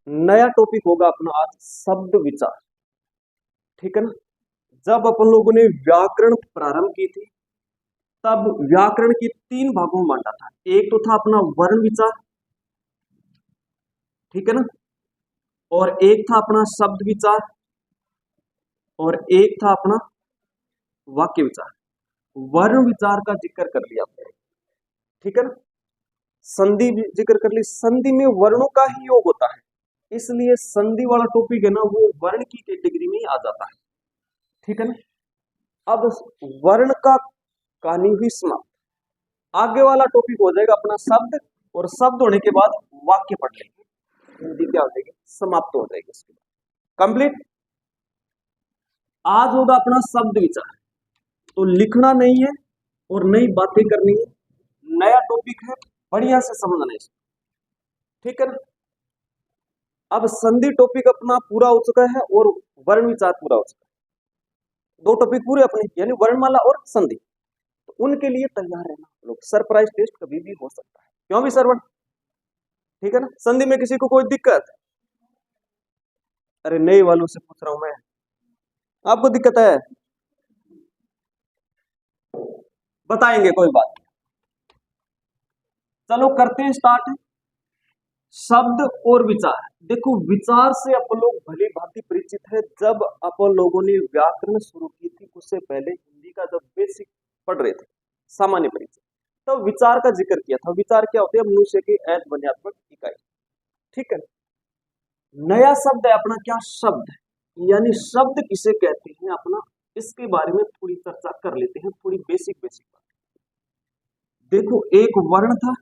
नया टॉपिक होगा अपना आज शब्द विचार। ठीक है ना। जब अपन लोगों ने व्याकरण प्रारंभ की थी तब व्याकरण की तीन भागों में बांटा था। एक तो था अपना वर्ण विचार, ठीक है ना, और एक था अपना शब्द विचार, और एक था अपना वाक्य विचार। वर्ण विचार का जिक्र कर लिया आपने, ठीक है ना। संधि भी जिक्र कर ली। संधि में वर्णों का ही योग होता है, इसलिए संधि वाला टॉपिक है ना वो वर्ण की कैटेगरी में ही आ जाता है, ठीक है ना। अब वर्ण का कहानी हुई समाप्त। आगे वाला टॉपिक हो जाएगा अपना शब्द, और शब्द होने के बाद वाक्य पढ़ लेंगे, हिंदी क्या हो जाएगी, समाप्त हो जाएगी उसके बाद कंप्लीट। आज होगा अपना शब्द विचार। तो लिखना नहीं है और नई बातें करनी है, नया टॉपिक है, बढ़िया से समझना है इसको, ठीक है ना। अब संधि टॉपिक अपना पूरा हो चुका है और वर्ण विचार पूरा हो चुका है। दो टॉपिक पूरे अपने, यानी वर्णमाला और संधि। तो उनके लिए तैयार रहना लोग, सरप्राइज टेस्ट कभी भी हो सकता है, क्यों भी सरवण, ठीक है ना। संधि में किसी को कोई दिक्कत? अरे नए वालों से पूछ रहा हूं मैं, आपको दिक्कत है बताएंगे, कोई बात नहीं। चलो करते हैं स्टार्ट। शब्द और विचार। देखो विचार से अपन लोग भली भांति परिचित है। जब अपन लोगों ने व्याकरण शुरू की थी उससे पहले हिंदी का जब बेसिक पढ़ रहे थे, सामान्य परिचय, तो विचार का जिक्र किया था। विचार क्या होते हैं? मनुष्य की ध्वन्यात्मक इकाई, ठीक है। नया शब्द है अपना क्या? शब्द, यानी शब्द किसे कहते हैं अपना, इसके बारे में थोड़ी चर्चा कर लेते हैं, थोड़ी बेसिक बेसिक बात। देखो एक वर्ण था,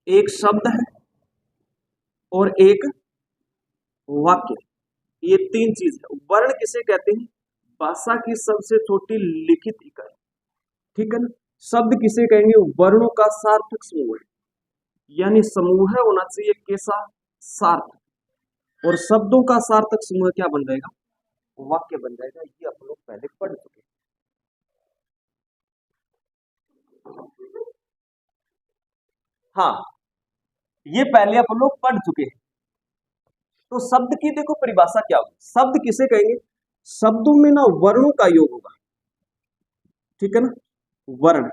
एक शब्द है और एक वाक्य, ये तीन चीज है। वर्ण किसे कहते हैं? भाषा की सबसे छोटी लिखित इकाई, ठीक है ना। शब्द किसे कहेंगे? वर्णों का सार्थक समूह है, यानी समूह होना चाहिए कैसा? सार्थक। और शब्दों का सार्थक समूह क्या बन जाएगा? वाक्य बन जाएगा। ये अपन लोग पहले पढ़ चुके हैं। हाँ, ये पहले अपन लोग पढ़ चुके हैं। तो शब्द की देखो परिभाषा क्या होगी। शब्द किसे कहेंगे? शब्दों में ना वर्णों का योग होगा, ठीक है ना, वर्ण।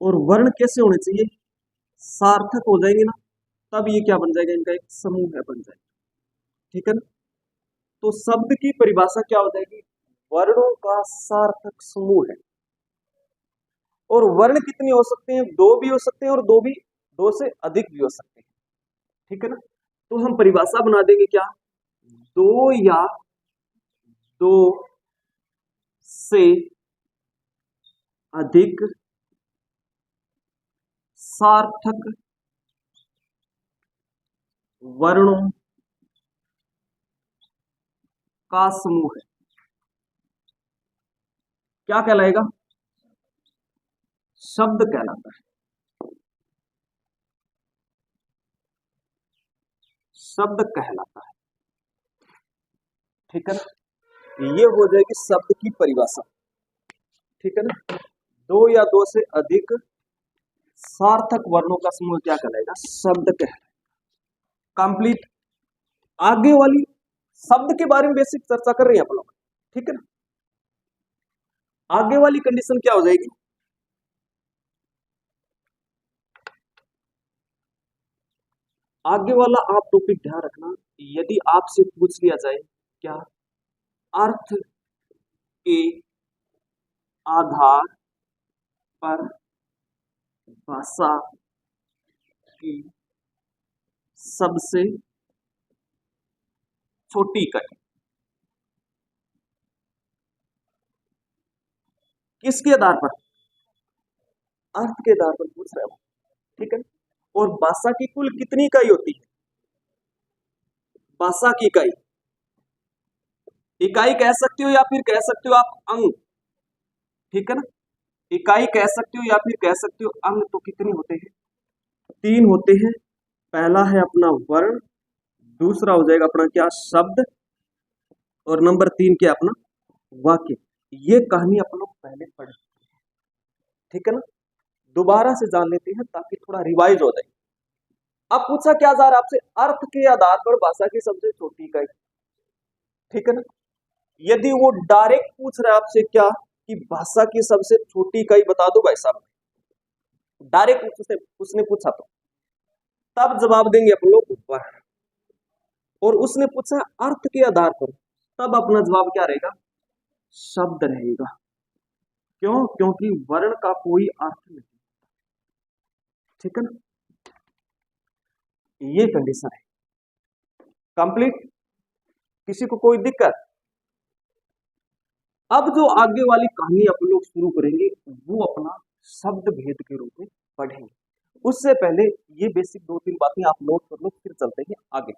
और वर्ण कैसे होने चाहिए? सार्थक हो जाएंगे ना, तब ये क्या बन जाएगा? इनका एक समूह है बन जाएगा, ठीक है ना। तो शब्द की परिभाषा क्या हो जाएगी? वर्णों का सार्थक समूह है। और वर्ण कितने हो सकते हैं? दो भी हो सकते हैं और दो से अधिक भी हो सकते हैं, ठीक है ना। तो हम परिभाषा बना देंगे क्या? दो या दो से अधिक सार्थक वर्णों का समूह है, क्या कहलाएगा? शब्द कहलाता है। शब्द कहलाता है, ठीक है ना। ये हो जाएगी शब्द की परिभाषा, ठीक है ना। दो या दो से अधिक सार्थक वर्णों का समूह क्या कहलाएगा? शब्द कहलाएगा। कंप्लीट। आगे वाली शब्द के बारे में बेसिक चर्चा कर रहे हैं आप लोग, ठीक है ना। आगे वाली कंडीशन क्या हो जाएगी? आगे वाला आप टॉपिक ध्यान रखना। यदि आपसे पूछ लिया जाए क्या अर्थ के आधार पर भाषा की सबसे छोटी इकाई, किसके आधार पर? अर्थ के आधार पर पूछ रहे हो, ठीक है। और भाषा की कुल कितनी इकाई होती है? भाषा की इकाई, इकाई कह सकते हो या फिर कह सकते हो आप अंग, ठीक है ना। इकाई कह सकते हो या फिर कह सकते हो अंग। तो कितने होते हैं? तीन होते हैं। पहला है अपना वर्ण, दूसरा हो जाएगा अपना क्या? शब्द, और नंबर तीन क्या? अपना वाक्य। ये कहानी अपन लोग पहले पढ़ चुके हैं, ठीक है ना। दोबारा से जान लेते हैं ताकि थोड़ा रिवाइज हो जाए। अब पूछा क्या जा रहा है आपसे, अर्थ के आधार पर भाषा की सबसे छोटी इकाई, ठीक है ना। यदि वो डायरेक्ट पूछ रहा है आपसे क्या, कि भाषा की सबसे छोटी इकाई बता दो भाई साहब, डायरेक्ट उसने उसने पूछा तो तब जवाब देंगे अपन लोग ऊपर। और उसने पूछा अर्थ के आधार पर, तब अपना जवाब क्या रहेगा, शब्द रहेगा। क्यों, क्योंकि वर्ण का कोई अर्थ नहीं, ठीक है ना। ये कंडीशन है कंप्लीट। किसी को कोई दिक्कत। अब जो आगे वाली कहानी अपन लोग शुरू करेंगे वो अपना शब्द भेद के रूप में पढ़ेंगे। उससे पहले ये बेसिक दो तीन बातें आप नोट कर लो, फिर चलते हैं आगे।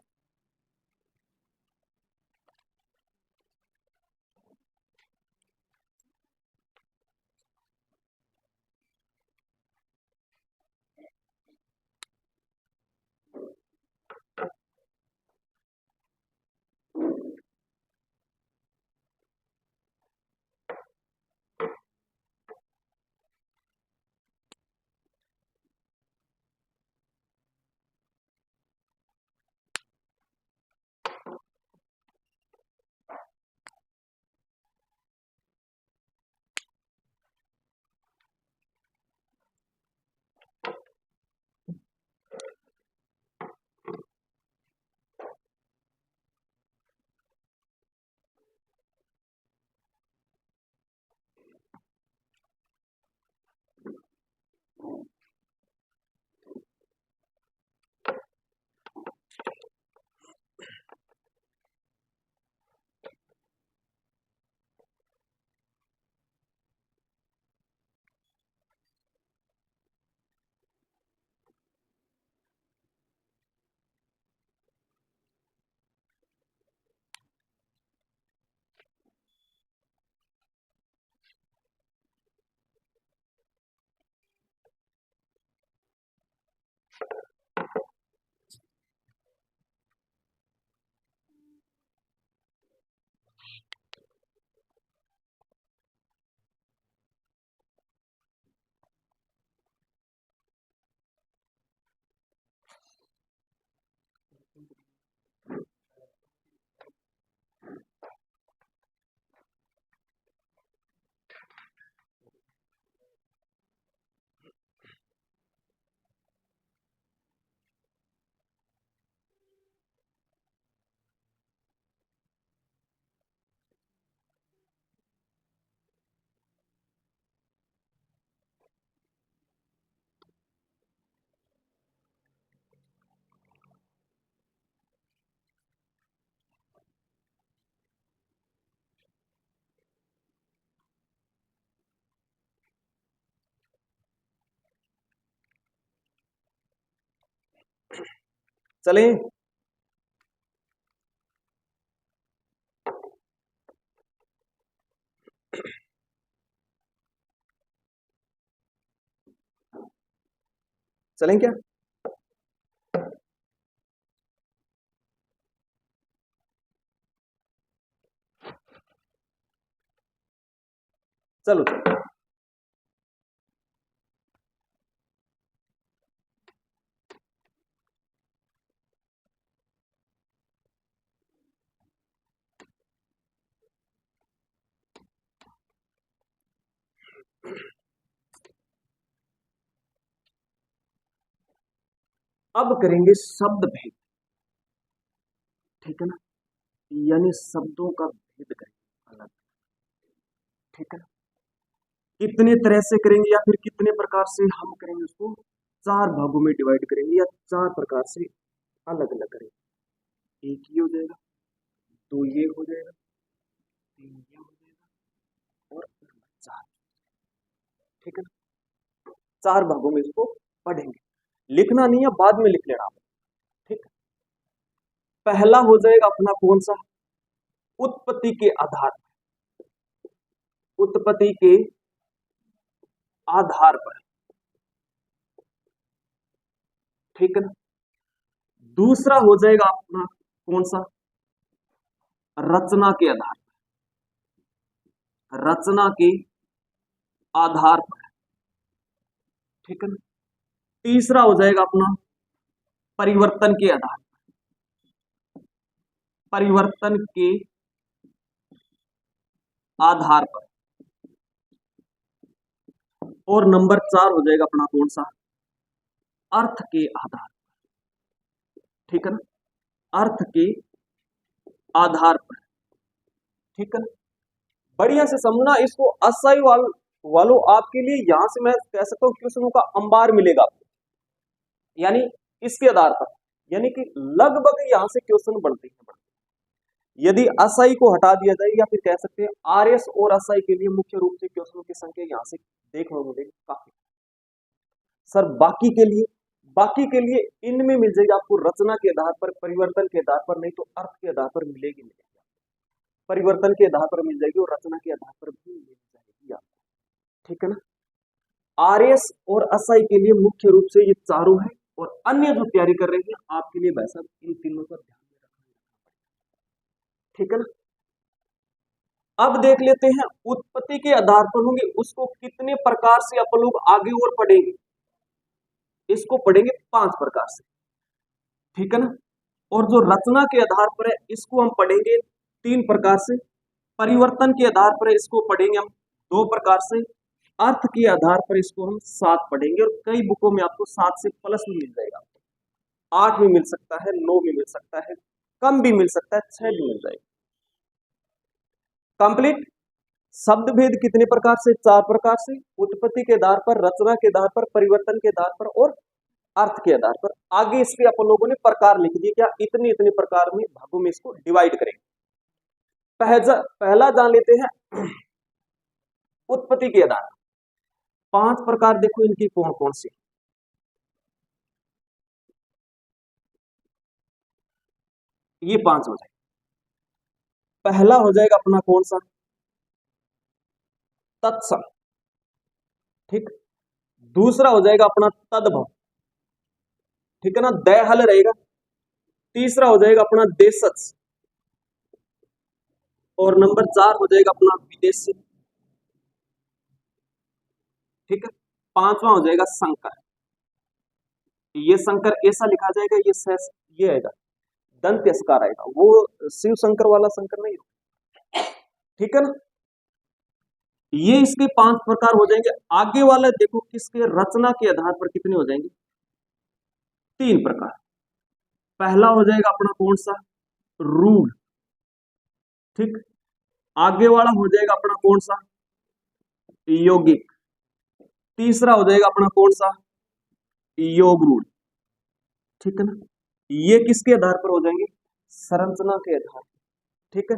चलें। चलें क्या। चलो चलो। अब करेंगे शब्द भेद, ठीक है ना। यानी शब्दों का भेद करेंगे अलग, ठीक है ना। कितने तरह से करेंगे या फिर कितने प्रकार से हम करेंगे, उसको चार भागों में डिवाइड करेंगे या चार प्रकार से अलग अलग करेंगे। एक ये हो जाएगा, दो ये हो जाएगा, तीन ये हो जाएगा, और चार, ठीक है ना। चार भागों में इसको पढ़ेंगे। लिखना नहीं है, बाद में लिख लेना आप, ठीक है। पहला हो जाएगा अपना कौन सा, उत्पत्ति के आधार, उत्पत्ति के आधार पर, ठीक है ना। दूसरा हो जाएगा अपना कौन सा, रचना के आधार, रचना के आधार पर, ठीक है ना। तीसरा हो जाएगा अपना परिवर्तन के आधार, परिवर्तन के आधार पर। और नंबर 4 हो जाएगा अपना कौन सा, अर्थ के आधार, ठीक है ना, अर्थ के आधार पर, ठीक है ना। बढ़िया से समझना इसको। असाई वालों आपके लिए यहां से मैं कह सकता हूं क्वेश्चनों का अंबार मिलेगा आपको, यानी इसके आधार पर, यानी कि लगभग यहां से क्वेश्चन बढ़ते हैं। यदि असाई को हटा दिया जाए, या फिर कह सकते हैं आरएस और असाई के लिए मुख्य रूप से क्वेश्चनों की संख्या यहां से देखने को मिलेगी काफी। सर बाकी के लिए इनमें मिल जाएगी आपको रचना के आधार पर, परिवर्तन के आधार पर, नहीं तो अर्थ के आधार पर मिलेगी। परिवर्तन के आधार पर मिल जाएगी और रचना के आधार पर भी मिल जाएगी आपको, ठीक है ना। आरएस और असाई के लिए मुख्य रूप से ये चारों है, और अन्य जो तैयारी कर रहे हैं आपके लिए भाई साहब इन तीनों पर ध्यान में रखना, ठीक है ना। अब देख लेते हैं उत्पत्ति के आधार पर होंगे उसको कितने प्रकार से अपन लोग आगे और पढ़ेंगे। इसको पढ़ेंगे 5 प्रकार से, ठीक है ना। और जो रचना के आधार पर है इसको हम पढ़ेंगे 3 प्रकार से, परिवर्तन के आधार पर इसको पढ़ेंगे हम 2 प्रकार से, अर्थ के आधार पर इसको हम 7 पढ़ेंगे। और कई बुकों में आपको 7 से प्लस भी मिल जाएगा, 8 भी मिल सकता है, 9 भी मिल सकता है, कम भी मिल सकता है, 6 भी मिल जाएगा। कंप्लीट। शब्द भेद कितने प्रकार से, 4 प्रकार से, उत्पत्ति के आधार पर, रचना के आधार पर, परिवर्तन के आधार पर और अर्थ के आधार पर। आगे इसके अपन लोगों ने प्रकार लिख दिए, क्या इतने इतने प्रकार में भागों में इसको डिवाइड करेंगे। पहला जान लेते हैं उत्पत्ति के आधार। 5 प्रकार देखो इनकी कौन कौन सी। ये 5 हो जाए। पहला हो जाएगा अपना कौन सा, तत्सम, ठीक। दूसरा हो जाएगा अपना तद्भव, ठीक है ना, दहल रहेगा। तीसरा हो जाएगा अपना देशज, और नंबर 4 हो जाएगा अपना विदेशी, ठीक है। 5वां हो जाएगा संकर। ये संकर ऐसा लिखा जाएगा, ये आएगा दंत यस्कार आएगा, वो शिव शंकर वाला शंकर नहीं हो, ठीक है ना। ये इसके 5 प्रकार हो जाएंगे। आगे वाला देखो किसके, रचना के आधार पर कितने हो जाएंगे, 3 प्रकार। पहला हो जाएगा अपना कौन सा, रूढ़, ठीक। आगे वाला हो जाएगा अपना कौन सा, यौगिक। तीसरा हो जाएगा अपना कौन सा, योग रूढ़, ठीक है ना। ये किसके आधार पर हो जाएंगे, संरचना के आधार पर, ठीक है।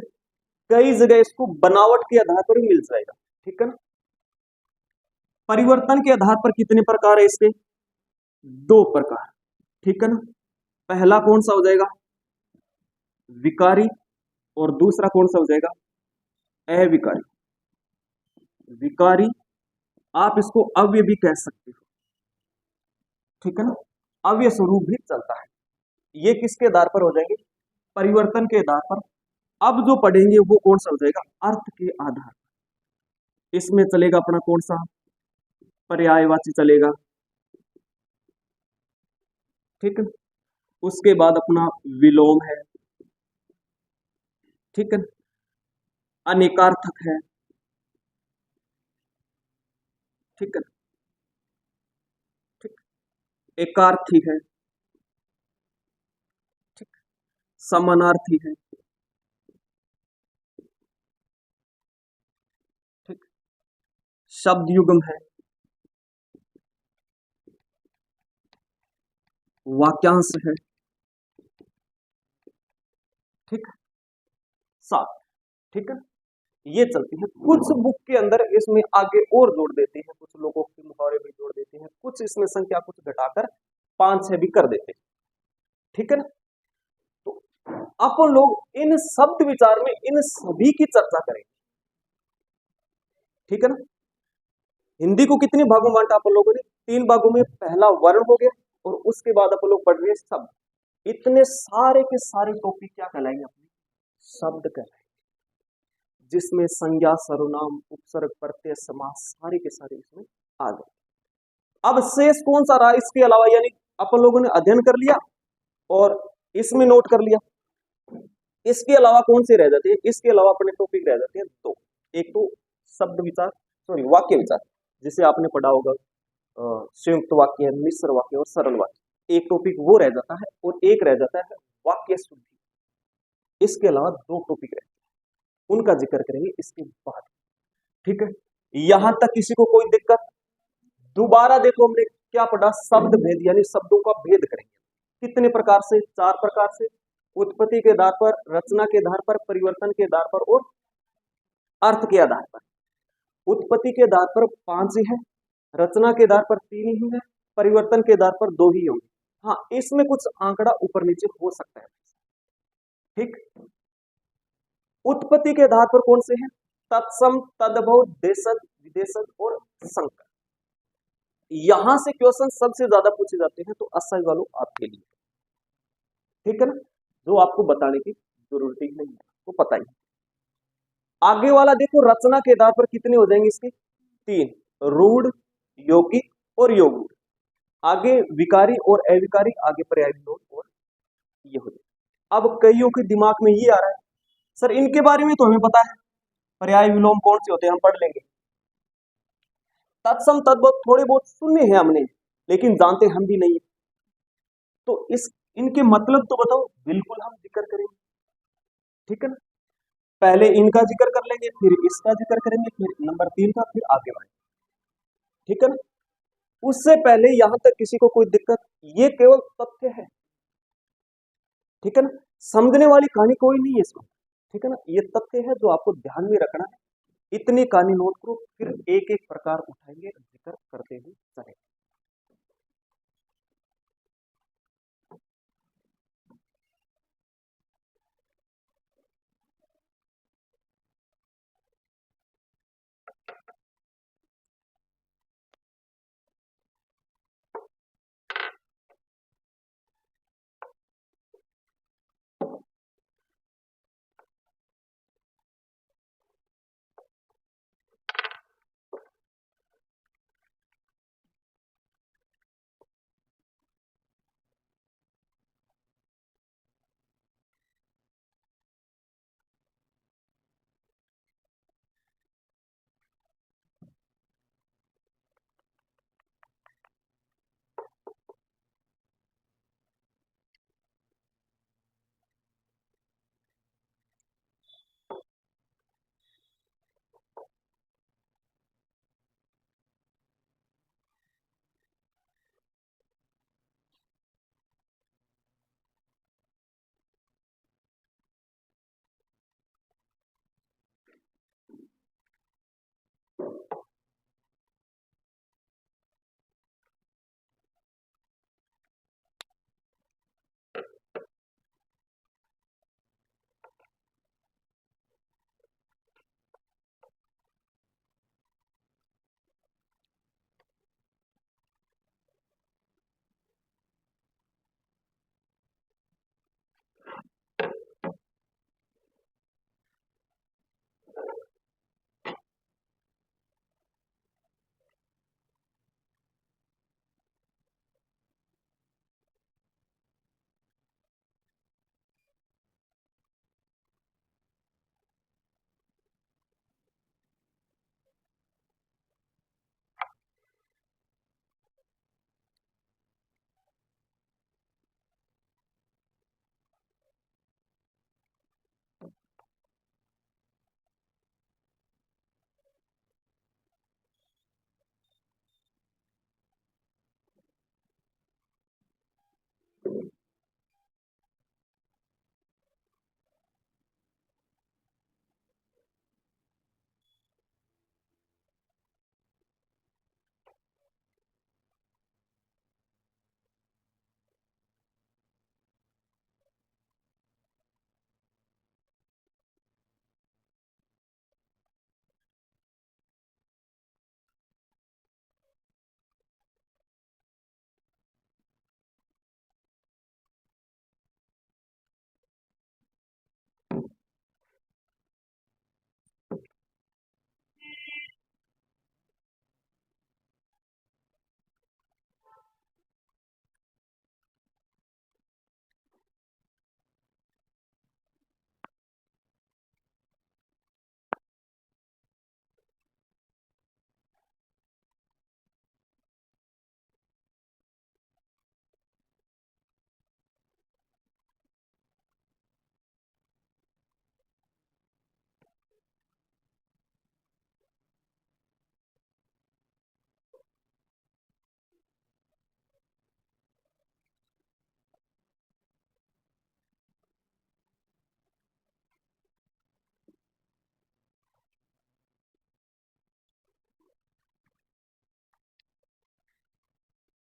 कई जगह इसको बनावट के आधार पर भी मिल जाएगा, ठीक है ना। परिवर्तन के आधार पर कितने प्रकार है इसके, 2 प्रकार, ठीक है ना। पहला कौन सा हो जाएगा, विकारी, और दूसरा कौन सा हो जाएगा, अविकारी। विकारी आप इसको अव्यय भी कह सकते हो, ठीक है ना, अव्यय स्वरूप भी चलता है। ये किसके आधार पर हो जाएंगे, परिवर्तन के आधार पर। अब जो पढ़ेंगे वो कौन सा हो जाएगा, अर्थ के आधार पर। इसमें चलेगा अपना कौन सा, पर्यायवाची चलेगा, ठीक है। उसके बाद अपना विलोम है, ठीक है, अनेकार्थक है, ठीक है, ठीक, एकार्थी है, ठीक, समानार्थी है, ठीक, शब्द युग्म है, वाक्यांश है, ठीक, 7, ठीक है। ये चलती है। कुछ बुक के अंदर इसमें आगे और जोड़ देते हैं, कुछ लोगों के मुहावरे भी जोड़ देते हैं, कुछ इसमें संख्या कुछ घटाकर 5-6 भी कर देते हैं, ठीक है ना। तो अपन लोग इन शब्द विचार में इन सभी की चर्चा करेंगे, ठीक है ना। हिंदी को कितने भागों में बांटा अपन लोगों ने, 3 भागों में। पहला वर्ण हो गया, और उसके बाद अपन लोग पढ़ रहे हैं शब्द। इतने सारे के सारे टॉपिक क्या कहलाएंगे, अपने शब्द कहलाएंगे, जिसमें संज्ञा, सर्वनाम, उपसर्ग, प्रत्यय, समास सारे के सारे इसमें आ गए। अब शेष कौन सा रहा इसके अलावा, यानी अपन लोगों ने अध्ययन कर लिया और इसमें नोट कर लिया। इसके अलावा कौन से रह जाते हैं, इसके अलावा अपने टॉपिक रह जाते हैं दो। एक तो शब्द विचार, सॉरी वाक्य विचार, जिसे आपने पढ़ा होगा संयुक्त वाक्य, मिश्र वाक्य और सरल वाक्य। एक टॉपिक वो रह जाता है और एक रह जाता है वाक्य शुद्धि। इसके अलावा दो टॉपिक रहते हैं, उनका जिक्र करेंगे इसके बाद। ठीक है, यहां तक किसी को कोई दिक्कत? दोबारा देखो, हमने क्या पढ़ा? शब्द भेद, यानी शब्दों का भेद करेंगे। कितने प्रकार से? चार प्रकार से। उत्पत्ति के आधार पर, रचना के आधार पर, परिवर्तन के आधार पर और अर्थ के आधार पर। उत्पत्ति के आधार पर 5 ही है, रचना के आधार पर 3 ही है, परिवर्तन के आधार पर 2 ही होंगे। हाँ, इसमें कुछ आंकड़ा ऊपर नीचे हो सकता है। ठीक, उत्पत्ति के आधार पर कौन से हैं? तत्सम, तद्भव, देशज, विदेशज और संकर। यहां से क्वेश्चन सबसे ज्यादा पूछे जाते हैं, तो असाई वालों आपके लिए। ठीक है ना, जो आपको बताने की जरूरत ही नहीं है, वो पता ही। आगे वाला देखो, रचना के आधार पर कितने हो जाएंगे इसके? 3, रूढ़, यौगिक और योगरूढ़। आगे विकारी और अविकारी, आगे पर्याय विलोम और ये हो जाए। अब कईयों के दिमाग में ये आ रहा है, सर इनके बारे में तो हमें पता है, पर्याय विलोम कौन से होते हैं हम पढ़ लेंगे। तत्सम तद्भव थोड़े बहुत सुने हैं हमने, लेकिन जानते हम भी नहीं। तो इस इनके मतलब तो बताओ। बिल्कुल हम जिक्र करेंगे। ठीक है ना, पहले इनका जिक्र कर लेंगे, फिर इसका जिक्र करेंगे, फिर नंबर 3 का, फिर आगे बढ़ेंगे। ठीक है ना, उससे पहले यहां तक किसी को कोई दिक्कत? ये केवल तथ्य है। ठीक है ना, समझने वाली कहानी कोई नहीं है इसमें। ठीक है ना, ये तथ्य है जो आपको ध्यान में रखना है। इतनी कहानी नोट करो, फिर एक एक प्रकार उठाएंगे, जिक्र करते हुए चलेंगे।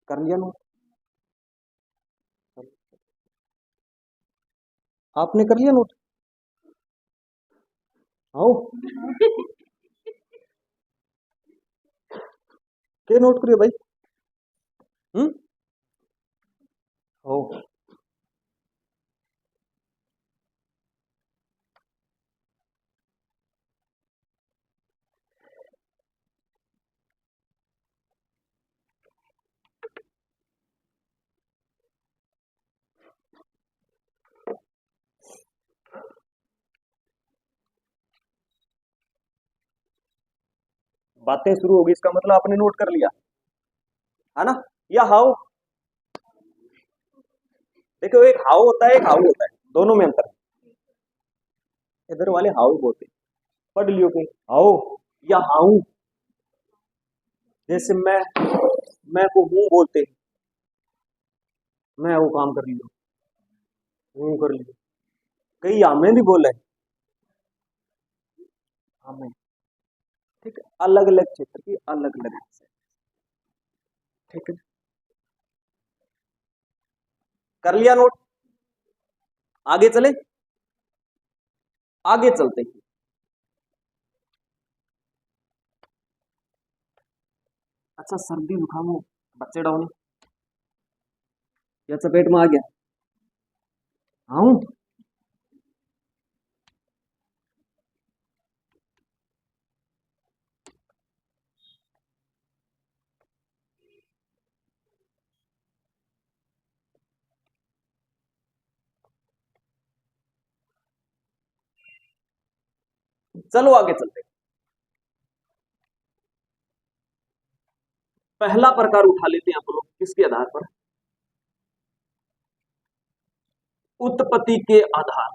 कर लिया नोट? आपने कर लिया नोट? आओ के नोट करियो भाई। हम्म। ओ बातें शुरू होगी, इसका मतलब आपने नोट कर लिया है ना? या हाउ? देखो एक हाउ होता है, एक हाउ होता है, दोनों में अंतर है। इधर वाले हाउ बोलते हैं, पढ़ लियो के हाउ या हाउ। जैसे मैं को हूं बोलते हैं, मैं वो काम कर लियो, हूं कर लियो। कई हमें भी बोले हमें। ठीक है, अलग अलग क्षेत्र की अलग अलग भाषा। ठीक है, कर लिया नोट? आगे चले, आगे चलते हैं। अच्छा, सर्दी जुकाम हो बच्चे डाउन या चपेट में आ गया? हाँ, चलो आगे चलते हैं। पहला प्रकार उठा लेते हैं आप लोग, किसके आधार पर? उत्पत्ति के आधार,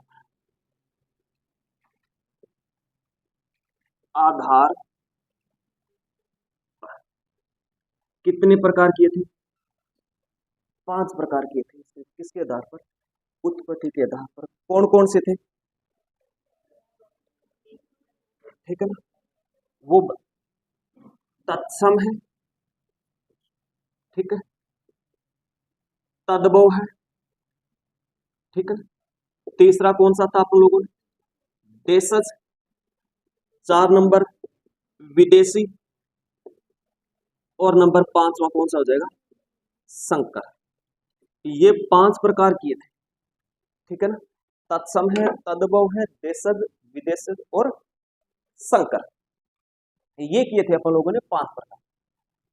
आधार पर। कितने प्रकार किए थे? 5 प्रकार किए थे। किसके आधार पर? उत्पत्ति के आधार पर। कौन कौन से थे? ठीक है ना? वो तत्सम है, ठीक है, तद्भव है, ठीक है। तीसरा कौन सा था आप लोगों ने? देशज। 4 नंबर विदेशी, और नंबर 5वां कौन सा हो जाएगा? संकर। ये 5 प्रकार किए थे, ठीक है ना? तत्सम है, तद्भव है, देशज, विदेशज और संकर। ये किए थे अपन लोगों ने 5 प्रकार।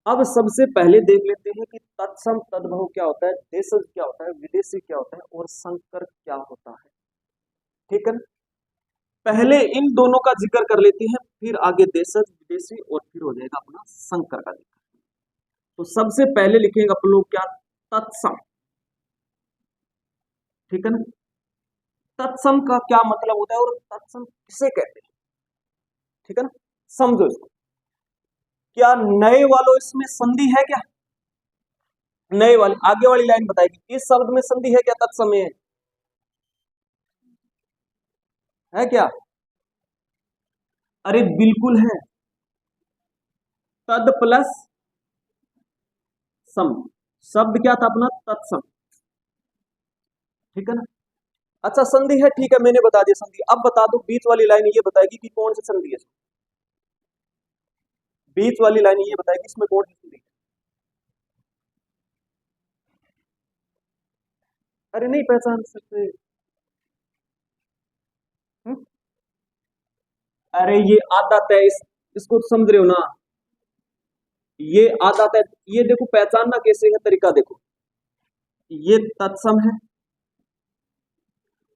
अब सबसे पहले देख लेते हैं कि तत्सम तद्भव क्या होता है, देशज क्या होता है, विदेशी क्या होता है और संकर क्या होता है। ठीक है ना? पहले इन दोनों का जिक्र कर लेते हैं, फिर आगे देशज विदेशी और फिर हो जाएगा अपना संकर का जिक्र। तो सबसे पहले लिखेंगे अपन लोग क्या? तत्सम। ठीक है ना? तत्सम का क्या मतलब होता है और तत्सम किसे कहते हैं? ठीक है ना? समझो इसको। क्या नए वालों इसमें संधि है क्या? नए वाली आगे वाली लाइन बताएगी इस शब्द में संधि है क्या? तत्सम में है क्या? अरे बिल्कुल है। तद प्लस सम, शब्द क्या था अपना? तत्सम। ठीक है ना? अच्छा संधि है, ठीक है, मैंने बता दिया संधि। अब बता दो बीच वाली लाइन ये बताएगी कि कौन सी संधि है। बीच वाली लाइन ये बताएगी इसमें कौन सी संधि है। अरे नहीं पहचान सकते? हम्म? अरे ये आदत है, इसको समझ रहे हो ना? ये आदत है। ये देखो पहचानना कैसे है, तरीका देखो। ये तत्सम है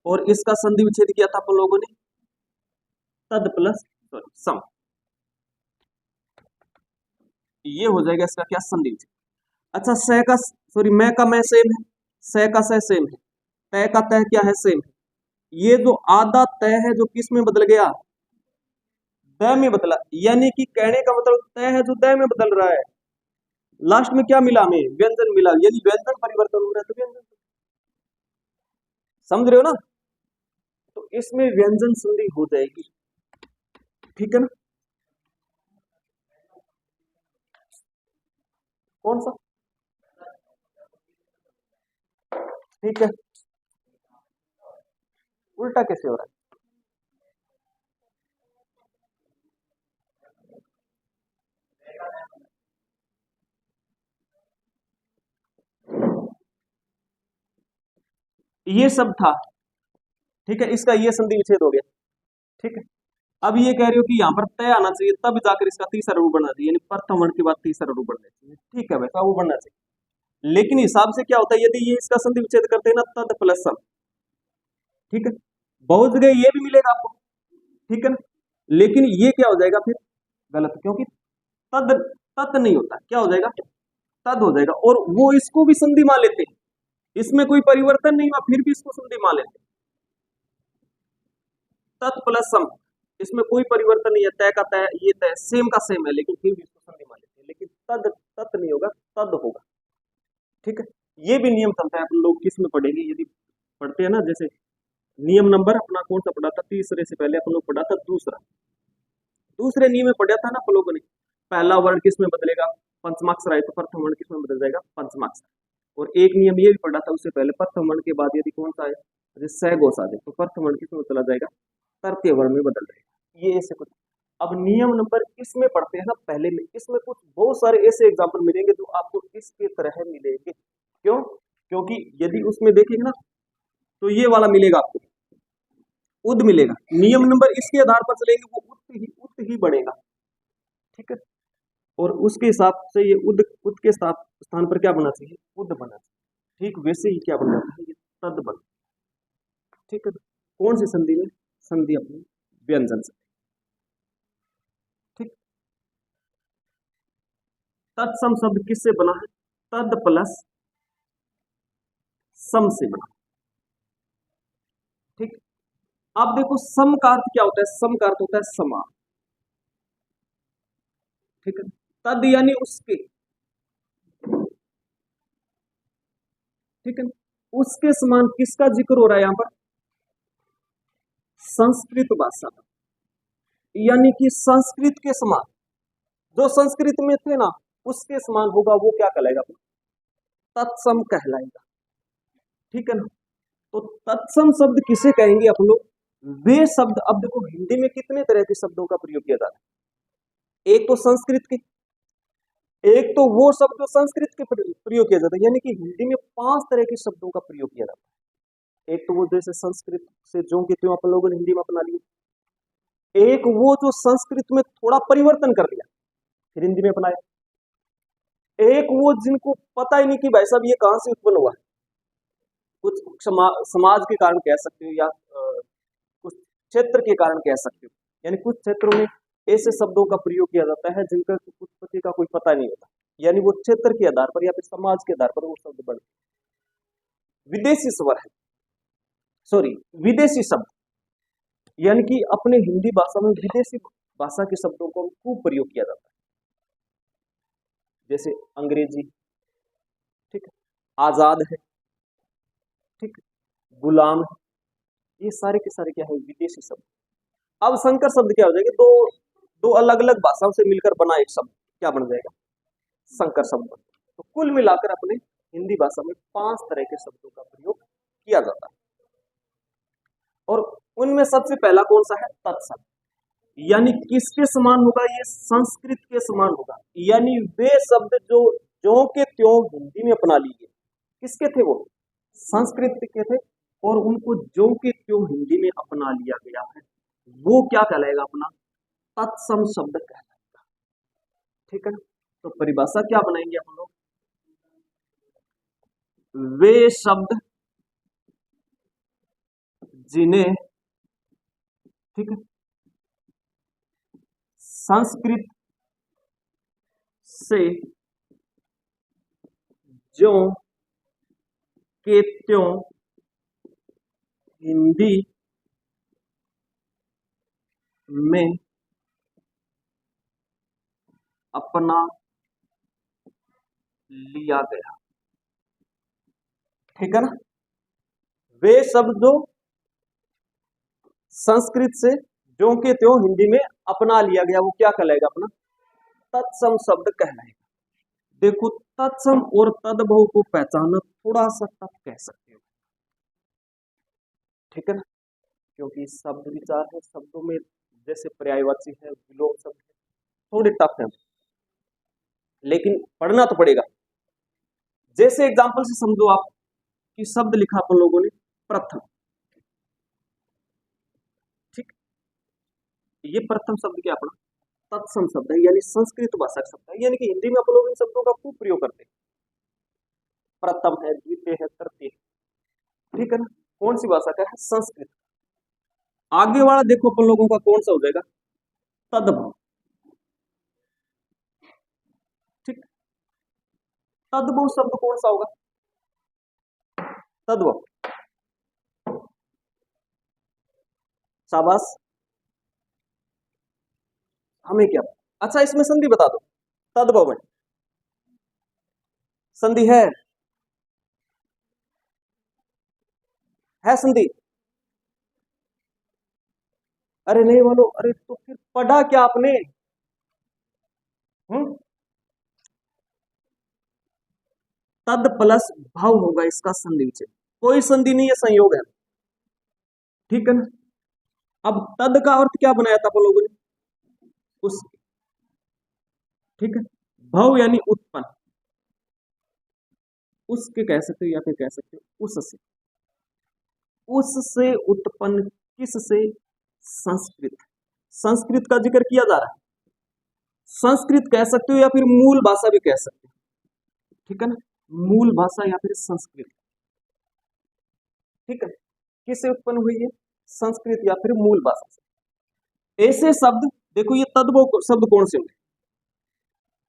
और इसका संधि विच्छेद किया था अपन लोगों ने, तद प्लस सॉरी सम। ये हो जाएगा इसका क्या? संधि विच्छेद। अच्छा स का सॉरी मैं का मैं सेम है, स का स सेम है, तय का तय क्या है? सेम है। ये जो आधा तय है जो किस में बदल गया? द में बदला। यानी कि कहने का मतलब तय है जो द में बदल रहा है। लास्ट में क्या मिला? हमें व्यंजन मिला, यानी व्यंजन परिवर्तन हो रहा है तो व्यंजन। समझ रहे हो ना? तो इसमें व्यंजन संधि हो जाएगी। ठीक है ना? कौन सा? ठीक है, उल्टा कैसे हो रहा है? ये सब था, ठीक है, इसका ये संधि विच्छेद हो गया, ठीक है। अब ये कह रहे हो कि यहाँ पर तय आना चाहिए, तब जाकर इसका तीसरा रूप बनना चाहिए, यानी प्रथम वर्ण के बाद तीसरा रूप बनना चाहिए, ठीक है वैसा वो बनना चाहिए। लेकिन हिसाब से क्या होता है, यदि ये इसका संधि विच्छेद करते हैं ना, तद प्लस सम, ठीक है, बहुत जगह ये भी मिलेगा आपको, ठीक है ना, लेकिन ये क्या हो जाएगा फिर गलत, क्योंकि तद तत् नहीं होता, क्या हो जाएगा, तद हो जाएगा, और वो इसको भी संधि मान लेते हैं, इसमें कोई परिवर्तन नहीं हुआ फिर भी इसको संधि मान लेते हैं, तत् प्लस सम, इसमें कोई परिवर्तन नहीं है, तय का तय, ये तय सेम का सेम है, लेकिन फिर भी इसको संधि मान लेते हैं, लेकिन तद तत् नहीं होगा, तद होगा, ठीक है। ये भी नियम चलता है, अपन लोग किस में पढ़ेंगे, यदि पढ़ते हैं ना, जैसे नियम नंबर अपना कौन सा पढ़ा था, तीसरे से पहले अपन लोग पढ़ा था दूसरा, दूसरे नियम में पढ़ा था ना अपन लोगों ने, पहला वर्ण किस में बदलेगा, पंचमाक्षर आए तो प्रथम वर्ण किस में बदल जाएगा, पंचमाक्षर, और एक नियम ये भी पढ़ा था उससे पहले, प्रथम वर्ण के बाद यदि कौन सा है, जैसे स गोस आ जाए तो प्रथम वर्ण किस में चला जाएगा, तृतीय वर्ण में बदल जाएगा, ये ऐसे कुछ। अब नियम नंबर इसमें पढ़ते हैं ना पहले में, इसमें कुछ बहुत सारे ऐसे एग्जाम्पल मिलेंगे जो आपको इसके तरह मिलेंगे, क्यों, क्योंकि यदि उसमें देखेंगे ना तो ये वाला मिलेगा आपको, उद मिलेगा, नियम नंबर इसके आधार पर चलेंगे, वो उत ही बढ़ेगा, ठीक है, और उसके हिसाब से ये उद के स्थान पर क्या बना चाहिए, उद बना चाहिए, ठीक वैसे ही क्या बना चाहिए, तद बना, ठीक है, कौन सी संधि में, संधि अपनी व्यंजन से, ठीक। तत्सम शब्द किससे बना है, तद प्लस सम से बना, ठीक। अब देखो सम का अर्थ क्या होता है, सम का अर्थ होता है समान, ठीक है, तद यानी उसके, ठीक है, उसके समान किसका जिक्र हो रहा है यहां पर, संस्कृत भाषा का, यानी कि संस्कृत के समान, जो संस्कृत में थे ना उसके समान होगा, वो क्या कहलाएगा, तत्सम कहलाएगा, ठीक है ना। तो तत्सम शब्द किसे कहेंगे अपन लोग, वे शब्द, अब देखो हिंदी में कितने तरह के शब्दों का प्रयोग किया जाता है, एक तो संस्कृत के, एक तो वो शब्द जो संस्कृत के प्रयोग किया जाता है, यानी कि हिंदी में 5 तरह के शब्दों का प्रयोग किया जाता है, एक तो वो जैसे संस्कृत से जो कि त्यों अपन लोगों ने हिंदी में अपना लिया, एक वो जो संस्कृत में थोड़ा परिवर्तन कर दिया फिर हिंदी में अपनाया, एक वो जिनको पता ही नहीं कि भाई साहब ये कहां से उत्पन्न हुआ है, कुछ समाज के कारण कह सकते हो, या कुछ क्षेत्र के कारण कह सकते हो, यानी कुछ क्षेत्रों में ऐसे शब्दों का प्रयोग किया जाता है जिनका उत्पत्ति का कोई पता नहीं होता, यानी वो क्षेत्र के आधार पर या फिर समाज के आधार पर वो शब्द बने, विदेशी स्वर है, सॉरी विदेशी शब्द, यानी कि अपने हिंदी भाषा में विदेशी भाषा के शब्दों को खूब प्रयोग किया जाता है, जैसे अंग्रेजी, ठीक है, आजाद है, ठीक, गुलाम है, ये सारे के सारे क्या है, विदेशी शब्द। अब संकर शब्द क्या हो जाएगा, दो दो अलग अलग भाषाओं से मिलकर बना एक शब्द क्या बन जाएगा, संकर शब्द। तो कुल मिलाकर अपने हिंदी भाषा में 5 तरह के शब्दों का प्रयोग किया जाता है, और उनमें सबसे पहला कौन सा है, तत्सम, यानी किसके समान होगा, ये संस्कृत के समान होगा, यानी वे शब्द जो ज्यों के त्यों हिंदी में अपना लिए, किसके थे वो, संस्कृत के थे, और उनको ज्यों के त्यों हिंदी में अपना लिया गया है, वो क्या कहलाएगा, अपना तत्सम शब्द कहलाएगा, ठीक है ना। तो परिभाषा क्या बनाएंगे अपन लोग, वे शब्द जिन्हें, ठीक है, संस्कृत से ज्यों के त्यों हिंदी में अपना लिया गया, ठीक है ना। वे शब्द जो संस्कृत से ज्यों के त्यों हिंदी में अपना लिया गया, वो क्या कहलाएगा, अपना तत्सम शब्द कहलाएगा। देखो तत्सम और तद्भव को पहचानना थोड़ा सा टफ कह सकते हो, ठीक है ना, क्योंकि शब्द विचार है, शब्दों में जैसे पर्यायवाची है, विलोम शब्द है, थोड़े टफ है, लेकिन पढ़ना तो पड़ेगा। जैसे एग्जाम्पल से समझो आप कि शब्द लिखा अपन लोगों ने प्रथम, ठीक, ये प्रथम शब्द क्या अपना तत्सम शब्द है, यानी संस्कृत भाषा का शब्द है, यानी कि हिंदी में अपन लोग इन शब्दों का खूब प्रयोग करते हैं। प्रथम है, द्वितीय है, तृतीय, ठीक है ना, कौन सी भाषा का है? संस्कृत। आगे वाला देखो अपन लोगों का कौन सा हो जाएगा? तद्भव, ठीक, तद्भव शब्द कौन सा होगा? तद्भव, शाबाश, हमें क्या? अच्छा, इसमें संधि बता दो, तद्भव में संधि है संधि? अरे नहीं बोलो, अरे तो फिर पढ़ा क्या आपने? तद प्लस भव होगा इसका संधि विच्छेद, कोई संधि नहीं है, संयोग है, ठीक है ना। अब तद का अर्थ क्या बनाया था अपन लोगों ने? उस, ठीक है, भव यानी उत्पन्न, उसके कह सकते हो या फिर कह सकते हो उससे, उससे उत्पन्न किससे? संस्कृत, संस्कृत का जिक्र किया जा रहा है, संस्कृत कह सकते हो या फिर मूल भाषा भी कह सकते हो, ठीक है ना, मूल भाषा या फिर संस्कृत, ठीक है, किससे उत्पन्न हुई है? संस्कृत या फिर मूल भाषा से। ऐसे शब्द देखो, ये तद्भव शब्द कौन से होंगे?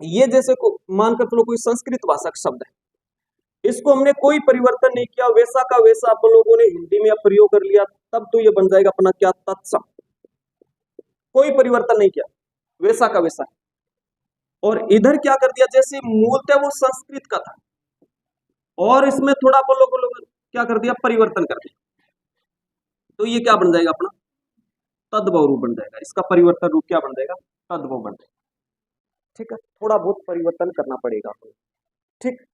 ये जैसे को मानकर चलो कोई संस्कृत भाषा का शब्द है, इसको हमने कोई परिवर्तन नहीं किया, वैसा का वैसा आप लोगों ने हिंदी में प्रयोग कर लिया, तब तो ये बन जाएगा अपना क्या? तत्सम, कोई परिवर्तन नहीं किया, वैसा का वैसा। और इधर क्या कर दिया, जैसे मूलतः वो संस्कृत का था और इसमें थोड़ा अपन लोगों क्या कर दिया? परिवर्तन कर दिया, तो ये क्या बन जाएगा अपना? तद्भव रूप बन जाएगा, इसका परिवर्तन रूप क्या बन जाएगा? तद्भव बन जाएगा, ठीक है, थोड़ा बहुत परिवर्तन करना पड़ेगा आपको, ठीक।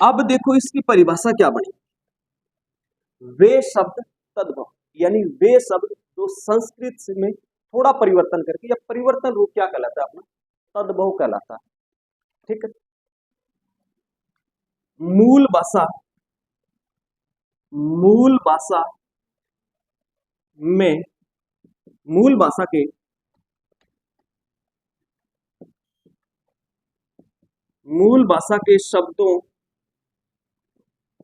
अब देखो इसकी परिभाषा क्या बनी? वे शब्द तद्भव, यानी वे शब्द जो संस्कृत में थोड़ा परिवर्तन करके, या परिवर्तन रूप क्या कहलाता है अपना? तद्भव कहलाता है, ठीक है। मूल भाषा, मूल भाषा में, मूल भाषा के, मूल भाषा के शब्दों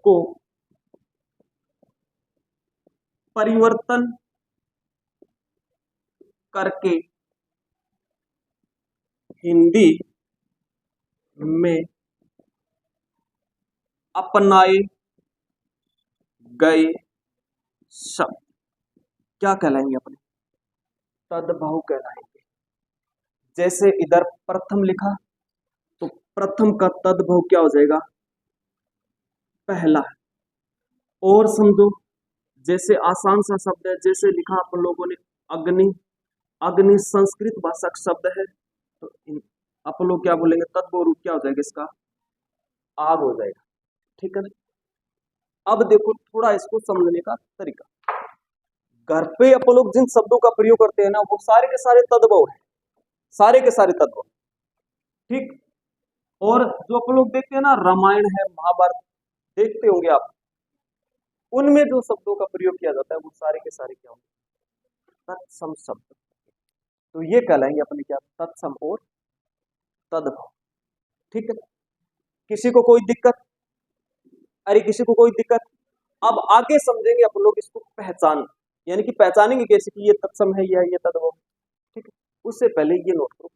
को परिवर्तन करके हिंदी में अपनाए गए शब्द क्या कहलाएंगे अपने? तद्भव कहलाएंगे। जैसे इधर प्रथम लिखा, तो प्रथम का तद्भव क्या हो जाएगा? पहला। और समझो, जैसे आसान सा शब्द है, जैसे लिखा अपन लोगों ने अग्नि, अग्नि संस्कृत भाषा का शब्द है, तो अपन लोग क्या बोलेंगे? तद्भव रूप क्या हो जाएगा इसका? आग हो जाएगा, ठीक है ना। अब देखो थोड़ा इसको समझने का तरीका, घर पे अपन लोग जिन शब्दों का प्रयोग करते हैं ना, वो सारे के सारे तद्भव है, सारे के सारे तद्भव, ठीक। और जो अपन लोग देखते हैं ना, रामायण है, महाभारत देखते होंगे आप, उनमें जो शब्दों का प्रयोग किया जाता है वो सारे के सारे क्या होंगे? तत्सम शब्द, तो ये कहलाएंगे अपने क्या? तत्सम और तद्भव, ठीक है। किसी को कोई दिक्कत? अरे किसी को कोई दिक्कत? अब आगे समझेंगे अपन लोग इसको पहचान, यानी कि पहचानेंगे कैसे कि ये तत्सम है या ये तद्भव, ठीक है। उससे पहले ये नोट करो,